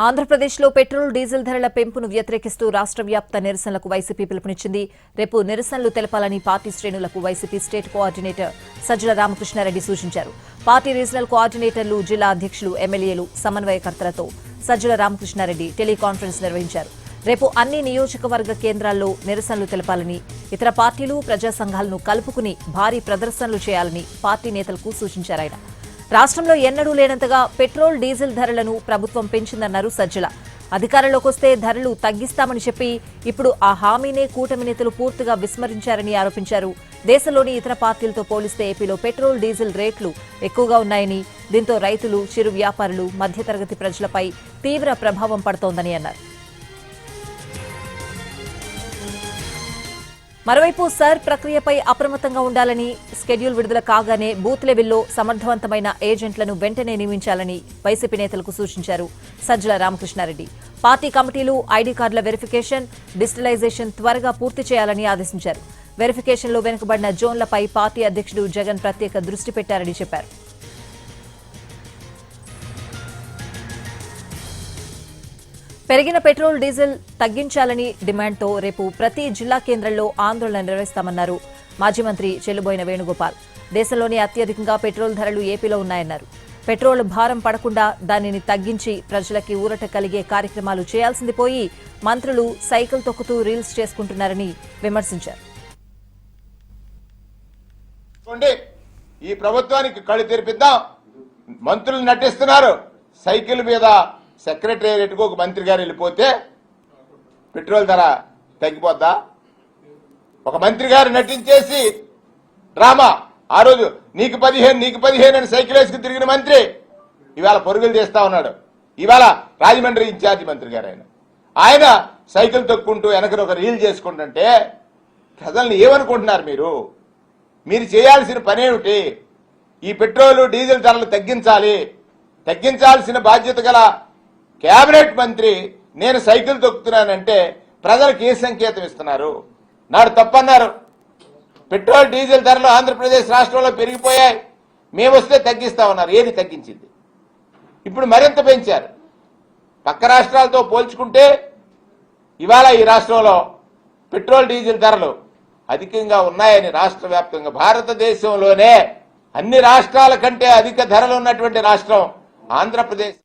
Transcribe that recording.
ఆంధ్రప్రదేశ్లో petrol diesel ధరల పెంపును వ్యతిరేకిస్తూ రాష్ట్ర వ్యాప్త నిరసనలకు వైసీపీ పిలుపునిచ్చింది. రేపు నిరసనలు తెలపాలని పార్టీ శ్రేణులకు YCP state coordinator Sajjala Ramakrishna Reddy సూచించారు. పార్టీ రీజనల్ కోఆర్డినేటర్లు, జిల్లా అధ్యక్షులు, ఎమ్మెల్యేలు, సమన్వయకర్తలతో సజ్జల రామకృష్ణారెడ్డి టెలికాన్ఫరెన్స్ నిర్వహించారు. రేపు అన్ని నియోజకవర్గ కేంద్రాల్లో నిరసనలు తెలపాలని, ఇతర పార్టీలు, ప్రజా సంఘాలను కలుపుకుని భారీ ప్రదర్శనలు చేయాలని పార్టీ నేతలకు సూచించారు. ఆయన రాష్ట్రంలో ఎన్నడూ లేనంతగా పెట్రోల్ డీజిల్ ధరలను ప్రభుత్వం పెంచిందన్నారు సజ్జల. అధికారంలోకి వస్తే ధరలు తగ్గిస్తామని చెప్పి ఇప్పుడు ఆ హామీనే కూటమి నేతలు పూర్తిగా విస్మరించారని ఆరోపించారు. దేశంలోని ఇతర పార్టీలతో పోలిస్తే ఏపీలో పెట్రోల్ డీజిల్ రేట్లు ఎక్కువగా ఉన్నాయని, దీంతో రైతులు, చిరు వ్యాపారులు, మధ్యతరగతి ప్రజలపై తీవ్ర ప్రభావం పడుతోందని అన్నారు. మరోవైపు సర్ ప్రక్రియపై అప్రమత్తంగా ఉండాలని, షెడ్యూల్ విడుదల కాగానే బూత్ లెవెల్లో సమర్థవంతమైన ఏజెంట్లను వెంటనే నియమించాలని వైసీపీ నేతలకు సూచించారు సజ్జల రామకృష్ణారెడ్డి. పార్టీ కమిటీలు, ఐడీ కార్డుల వెరిఫికేషన్, డిజిటలైజేషన్ త్వరగా పూర్తి చేయాలని ఆదేశించారు. వెరిఫికేషన్లో వెనుకబడిన జోన్లపై పార్టీ అధ్యక్షుడు జగన్ ప్రత్యేక దృష్టి పెట్టారని చెప్పారు. పెరిగిన పెట్రోల్ డీజిల్ తగ్గించాలని డిమాండ్తో రేపు ప్రతి జిల్లా కేంద్రంలో ఆందోళన నిర్వహిస్తామన్నారు మాజీ మంత్రి చెల్లుబోయిన వేణుగోపాల్. దేశంలోనే అత్యధికంగా పెట్రోల్ ధరలు ఏపీలో ఉన్నాయన్నారు. పెట్రోల్ భారం పడకుండా దానిని తగ్గించి ప్రజలకి ఊరట కలిగే కార్యక్రమాలు చేయాల్సింది పోయి మంత్రులు సైకిల్ తొక్కుతూ రీల్స్ చేసుకుంటున్నారని విమర్శించారు. ఈ ప్రభుత్వానికి కళ్ళు తెరిపిద్దాం, మంత్రులు నటిస్తున్నారు. సైకిల్ మీద సెక్రటేరియట్కు ఒక మంత్రి గారు వెళ్ళిపోతే పెట్రోల్ ధర తగ్గిపోద్దా? ఒక మంత్రి గారు నటించేసి డ్రామా, ఆ రోజు నీకు 15 అని సైకిల్ వేసుకుని తిరిగిన మంత్రి ఇవాళ పరుగులు చేస్తా ఉన్నాడు. ఇవాళ రాజమండ్రి ఇన్ఛార్జి మంత్రి గారు ఆయన సైకిల్ తొక్కుంటూ వెనకన ఒక రీల్ చేసుకుంటుంటే ప్రజల్ని ఏమనుకుంటున్నారు? మీరు చేయాల్సిన పనేమిటి? ఈ పెట్రోల్ డీజిల్ ధరలు తగ్గించాల్సిన బాధ్యత గల కేబినెట్ మంత్రి నేను సైకిల్ తొక్కుతున్నానంటే ప్రజలకు ఏ సంకేతం ఇస్తున్నారు? నాడు తప్పన్నారు. పెట్రోల్ డీజిల్ ధరలు ఆంధ్రప్రదేశ్ రాష్ట్రంలో పెరిగిపోయాయి, మేము వస్తే తగ్గిస్తామన్నారు. ఏది తగ్గించింది? ఇప్పుడు మరింత పెంచారు. పక్క రాష్ట్రాలతో పోల్చుకుంటే ఇవాళ ఈ రాష్ట్రంలో పెట్రోల్ డీజిల్ ధరలు అధికంగా ఉన్నాయని రాష్ట్ర వ్యాప్తంగా, భారతదేశంలోనే అన్ని రాష్ట్రాల కంటే అధిక ధరలు ఉన్నటువంటి రాష్ట్రం ఆంధ్రప్రదేశ్.